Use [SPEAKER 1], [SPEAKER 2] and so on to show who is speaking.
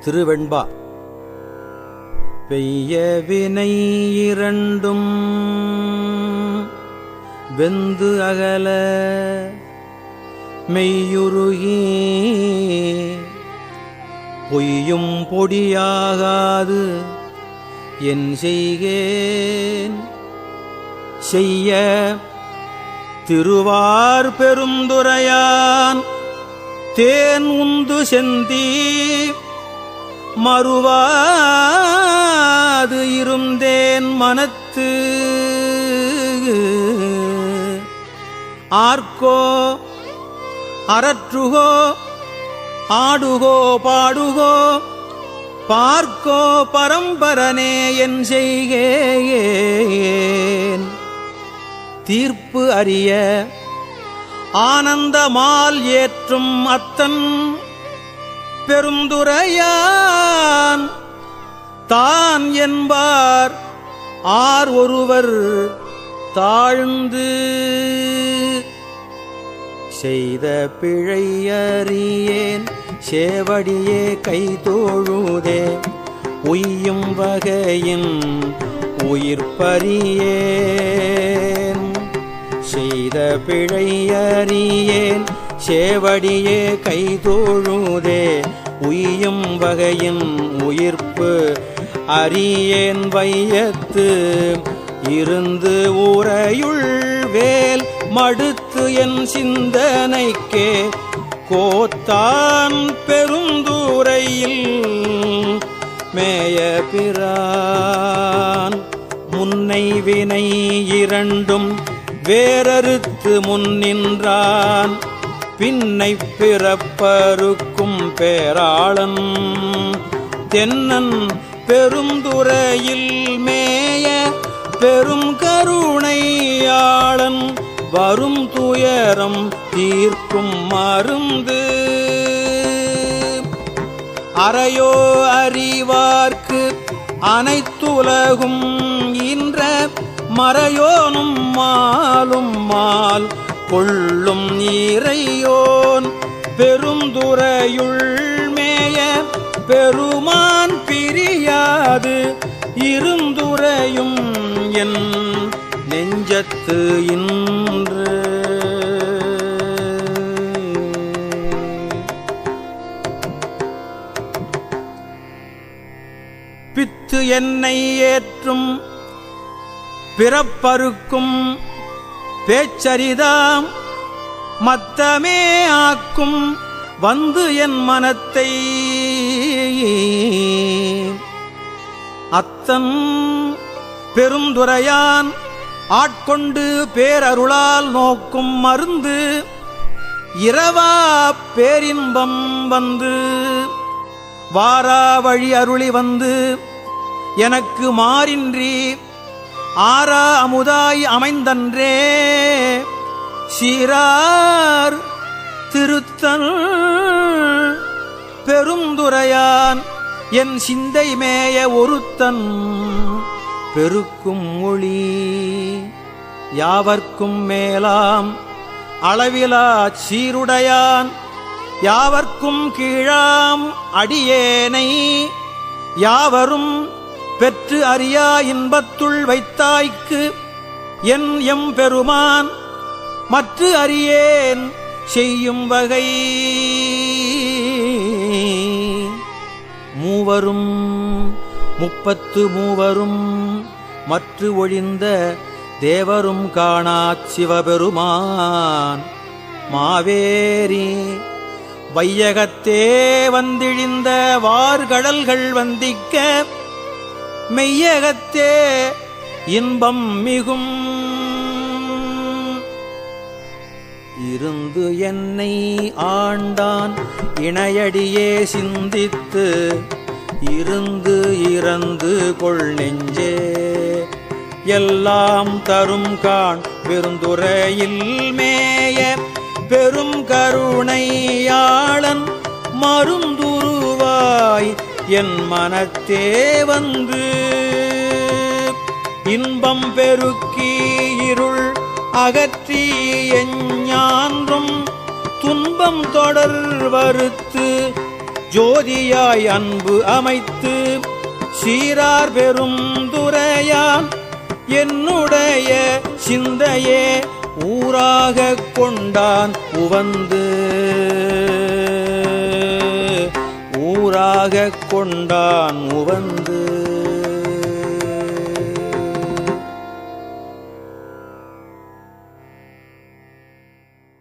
[SPEAKER 1] திருவெண்பா. பெய்ய வினை இரண்டும் வெந்து அகல மெய்யுருகி பொய்யும் பொடியாகாது என் செய்கேன் செய்ய திருவார் பெருந்துரையான் தேன் உந்து செந்தி மறுவாது இருந்தேன் மனத்து ஆர்க்கோ அரற்றுகோ ஆடுகோ பாடுகோ பார்க்கோ பரம்பரனே என் செய்கேன் தீர்ப்பு அறிய ஆனந்தமால் ஏற்றும் அத்தன் பெருந்துரையான் தான் என்பார் ஆர் ஒருவர் தாழ்ந்து செய்த பிழையறியேன் சேவடியே கைதோழுதே உய்யும் வகையின் உயிர்ப்பறியேன் செய்த பிழையறியேன் சேவடியே கைதோழுதே உய்யும் வகையின் உயிர்ப்பு அறியேன் வையத்து இருந்து ஊரையுள் வேல் மடுத்து என் சிந்தனைக்கே கோத்தான் பெருந்தூரையில் மேய பிரான் முன்னை வினை இரண்டும் வேறறுத்து முன்னின்றான் பின்னை பிறப்பருக்கும் பேராளன் தென்னன் பெருந்துரையில் மேய பெரும் கருணையாளன் வரும் துயரம் தீர்க்கும் மருந்து அறையோ அறிவார்க்கு அனைத்துலகும் ஈன்ற மறையோனும் மாலும் மால் கொள்ளும் இறையோன் பெருந்துரையுள் மேய பெருமான் பிரியாது இருந்துரையும் என் நெஞ்சத்து இன்று பித்து என்னை ஏற்றும் பிறப்பருக்கும் பேச்சரிதாம் மத்தமே ஆக்கும் வந்து என் மனத்தை அத்தன் பெருந்துரையான் ஆட்கொண்டு பேரருளால் நோக்கும் மருந்து இரவா பேரின்பம் வந்து வாரா வழி அருளி வந்து எனக்கு மாறின்றி ஆரா அமுதாய் அமைந்தன்றே சீரார் திருத்தன் பெருந்துரையான் என் சிந்தை மேய ஒருத்தன் பெருக்கும் ஒளி யாவர்க்கும் மேலாம் அளவிலா சீருடையான் யாவர்க்கும் கீழாம் அடியேனை யாவரும் பெற்று அறியா இன்பத்துள் வைத்தாய்க்கு என் எம் பெருமான் மற்று அறியேன் செய்யும் வகை மூவரும் 33 மற்று ஒழிந்த தேவரும் காணாச் சிவபெருமான் மாவேரி வையகத்தே வந்திழிந்த வார்கடல்கள் வந்திக்க மெய்யகத்தே இன்பம் மிகும் இருந்து என்னை ஆண்டான் இணையடியே சிந்தித்து இருந்து இறந்து கொள் நெஞ்சே எல்லாம் தரும் காண் பெருந்துரையில் மேய பெரும் கருணையாளன் மருந்துருவாய் என் மனத்தே வந்து இன்பம் பெருக்கி இருள் அகற்றி எஞ்ஞான்றும் துன்பம் தொடர் வருத்து ஜோதியாய் அன்பு அமைத்து சீரார் பெரும் துரையான் என்னுடைய சிந்தையே ஊராகக் கொண்டான் உவந்து ஊராகக் கொண்டான் உவந்து